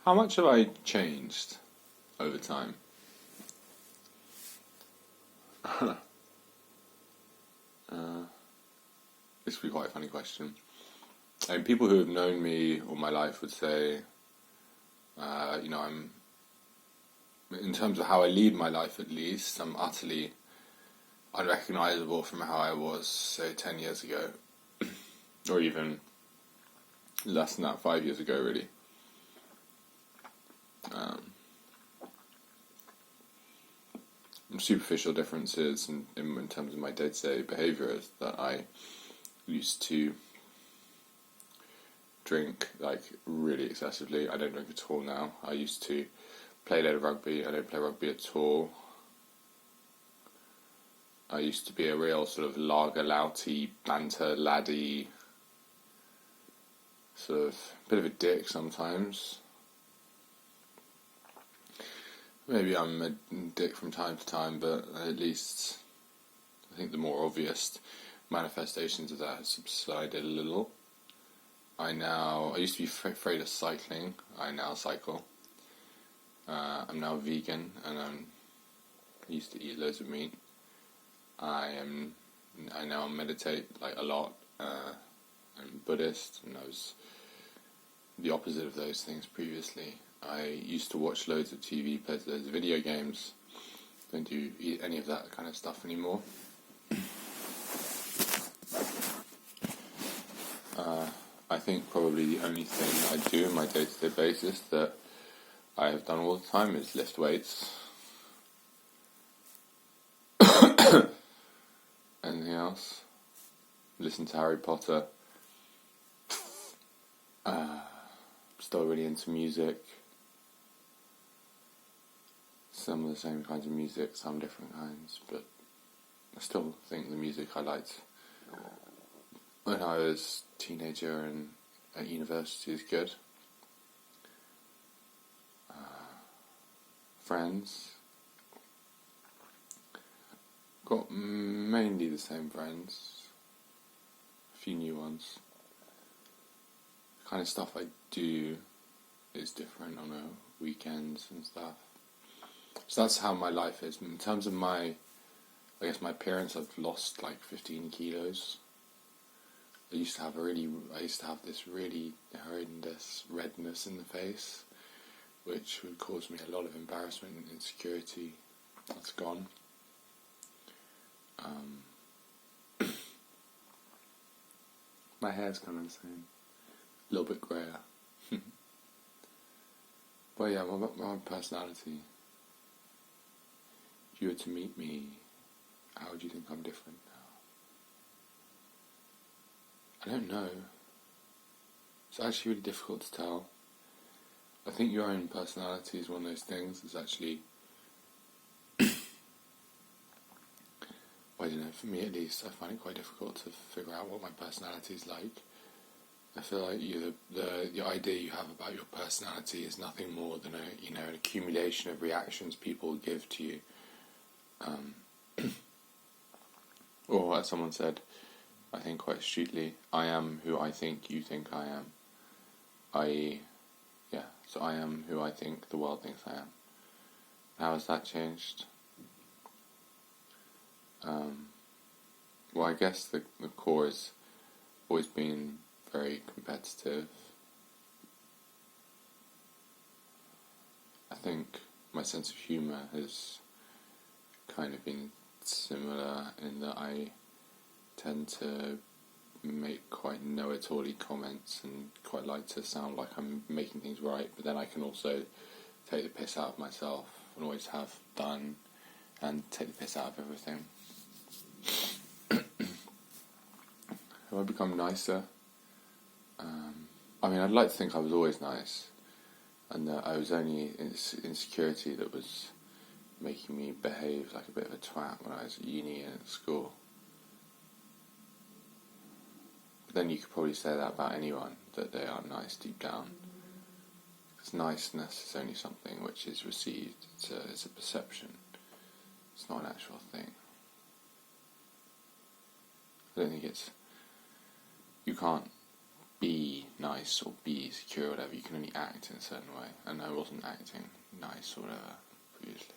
How much have I changed over time? This would be quite a funny question. I mean, people who have known me all my life would say, I'm, in terms of how I lead my life at least, I'm utterly unrecognisable from how I was, say, 10 years ago. Or even less than that, 5 years ago, really. Superficial differences in terms of my day-to-day behaviour is that I used to drink like really excessively. I don't drink at all now. I used to play a load of rugby. I don't play rugby at all. I used to be a real sort of lager louty, banter laddie, sort of bit of a dick sometimes. Maybe I'm a dick from time to time, but at least I think the more obvious manifestations of that have subsided a little. I used to be afraid of cycling. I now cycle. I'm now vegan, and I used to eat loads of meat. I now meditate like a lot. I'm Buddhist, and I was the opposite of those things previously. I used to watch loads of TV, play loads of video games. Don't do any of that kind of stuff anymore. I think probably the only thing I do on my day-to-day basis that I have done all the time is lift weights. Anything else? Listen to Harry Potter. Still really into music. Some of the same kinds of music, some different kinds, but I still think the music I liked when I was a teenager and at university is good. Friends. Got mainly the same friends. A few new ones. The kind of stuff I do is different on weekends and stuff. So that's how my life is. In terms of my appearance, I've lost like 15 kilos. I used to have this really horrendous redness in the face, which would cause me a lot of embarrassment and insecurity. That's gone. My hair's kind of the same. A little bit greyer. But yeah, my personality. If you were to meet me, how would you think I'm different now? I don't know. It's actually really difficult to tell. I think your own personality is one of those things that's actually, I don't know, for me at least, I find it quite difficult to figure out what my personality is like. I feel like the idea you have about your personality is nothing more than an accumulation of reactions people give to you. Or as someone said, I think quite astutely, I am who I think you think I am. So I am who I think the world thinks I am. How has that changed? Well, I guess the core has always been very competitive. I think my sense of humour has kind of been similar in that I tend to make quite know-it-all-y comments and quite like to sound like I'm making things right, but then I can also take the piss out of myself and always have done, and take the piss out of everything. Have I become nicer? I'd like to think I was always nice, and that I was only insecurity that was making me behave like a bit of a twat when I was at uni and at school. But then you could probably say that about anyone, that they are nice deep down. Because niceness is only something which is received. It's a perception. It's not an actual thing. I don't think you can't be nice or be secure or whatever. You can only act in a certain way, and I wasn't acting nice or whatever previously.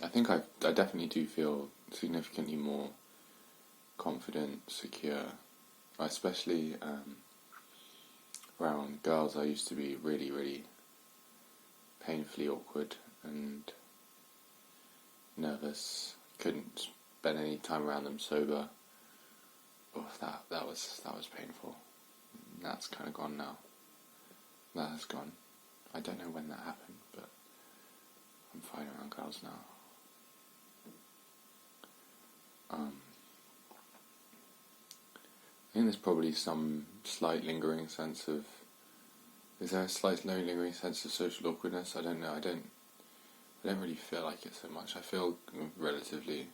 I think I definitely do feel significantly more confident, secure, especially around girls. I used to be really, really painfully awkward and nervous. Couldn't spend any time around them sober. Oh, that was painful. That's kind of gone now. That has gone. I don't know when that happened, but I'm fine around girls now. I think there's probably some slight lingering sense of... Is there a slight lingering sense of social awkwardness? I don't know. I don't really feel like it so much. I feel relatively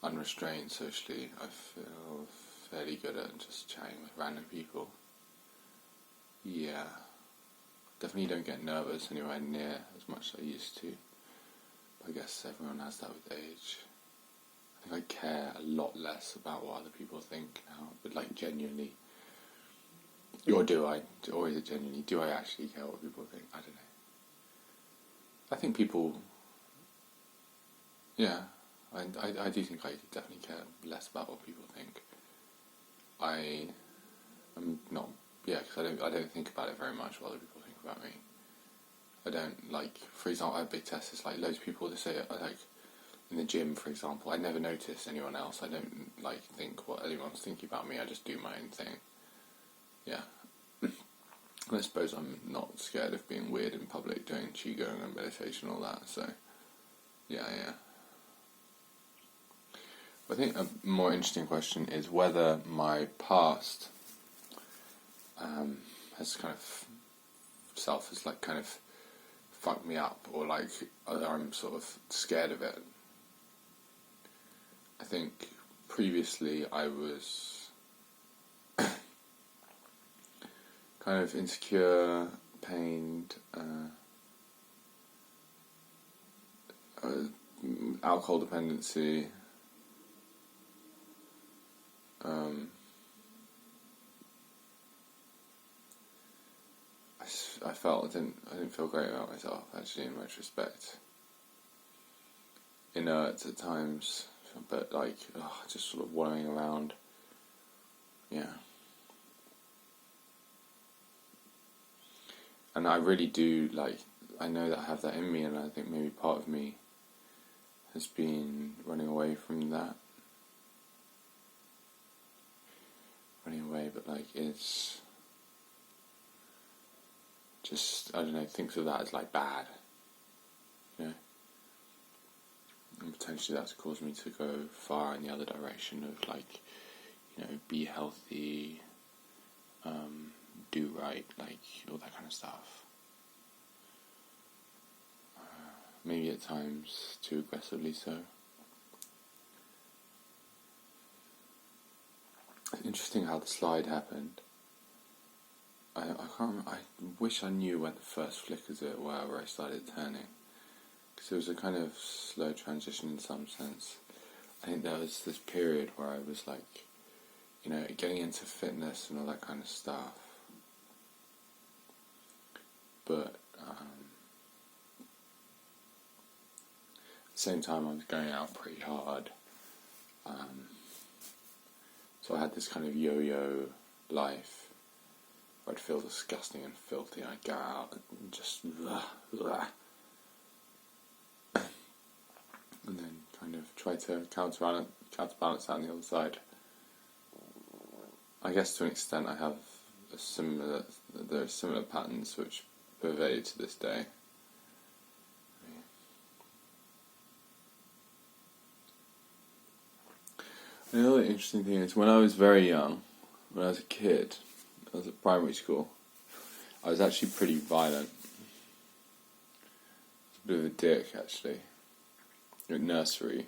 unrestrained socially. I feel fairly good at just chatting with random people. Yeah. Definitely don't get nervous anywhere near as much as I used to. I guess everyone has that with age. I think I care a lot less about what other people think now, but like genuinely, or do I? Or is it genuinely? Do I actually care what people think? I don't know. I think people, yeah, I do think I definitely care less about what people think. I am not, yeah, because I don't think about it very much what other people think about me. I don't, like, for example, I have big tests, it's like loads of people that say, like, in the gym, for example, I never notice anyone else. I don't, like, think what anyone's thinking about me. I just do my own thing. Yeah. I suppose I'm not scared of being weird in public, doing qigong and meditation and all that, so, yeah. I think a more interesting question is whether my past has kind of fucked me up, or like I'm sort of scared of it. I think previously I was kind of insecure, pained, alcohol dependency. I felt I didn't feel great about myself, actually, in retrospect. Inert at times, but like just sort of wallowing around. Yeah. And I really do, like, I know that I have that in me, and I think maybe part of me has been running away from that. But like it's just, I don't know, thinks of that as like bad, you know, and potentially that's caused me to go far in the other direction of like, you know, be healthy, do right, like all that kind of stuff. Maybe at times too aggressively so. It's interesting how the slide happened. I can't remember, I wish I knew when the first flickers were where I started turning, because it was a kind of slow transition in some sense. I think there was this period where I was like, you know, getting into fitness and all that kind of stuff, but at the same time I was going out pretty hard, so I had this kind of yo-yo life. I'd feel disgusting and filthy, and I'd go out and just and then kind of try to counterbalance that on the other side. I guess to an extent I have there are similar patterns which pervade to this day. The other interesting thing is, when I was very young, when I was a kid, I was at primary school, I was actually pretty violent. A bit of a dick, actually. At nursery,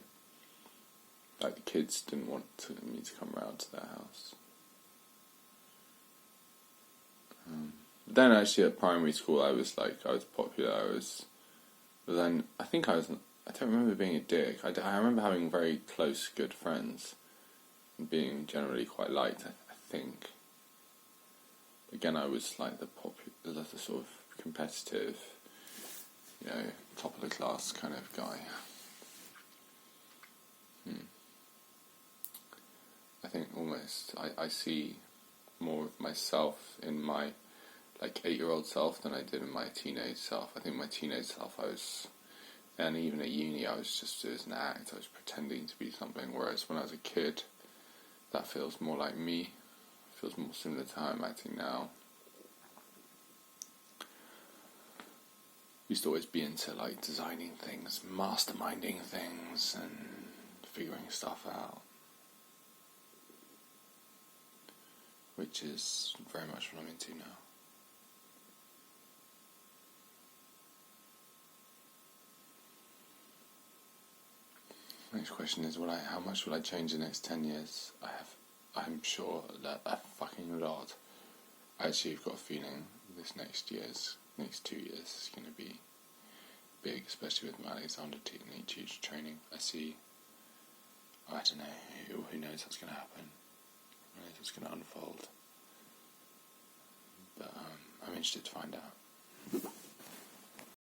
like the kids didn't want me to come round to their house. But then actually at primary school I was popular, but then I think I was I don't remember being a dick. I remember having very close, good friends and being generally quite liked, I think. Again, I was like the sort of competitive, top of the class kind of guy. I think almost I see more of myself in my 8-year-old self than I did in my teenage self. I think my teenage self and even at uni I was just as an act, I was pretending to be something, whereas when I was a kid that feels more like me, feels more similar to how I'm acting now. Used to always be into designing things, masterminding things and figuring stuff out, which is very much what I'm into now. Next question is, how much will I change in the next 10 years? I'm sure that a fucking lot. I actually have got a feeling this next 2 years is going to be big, especially with Alexander Teach training. I don't know, who knows what's going to happen, who knows what's going to unfold, but I'm interested to find out.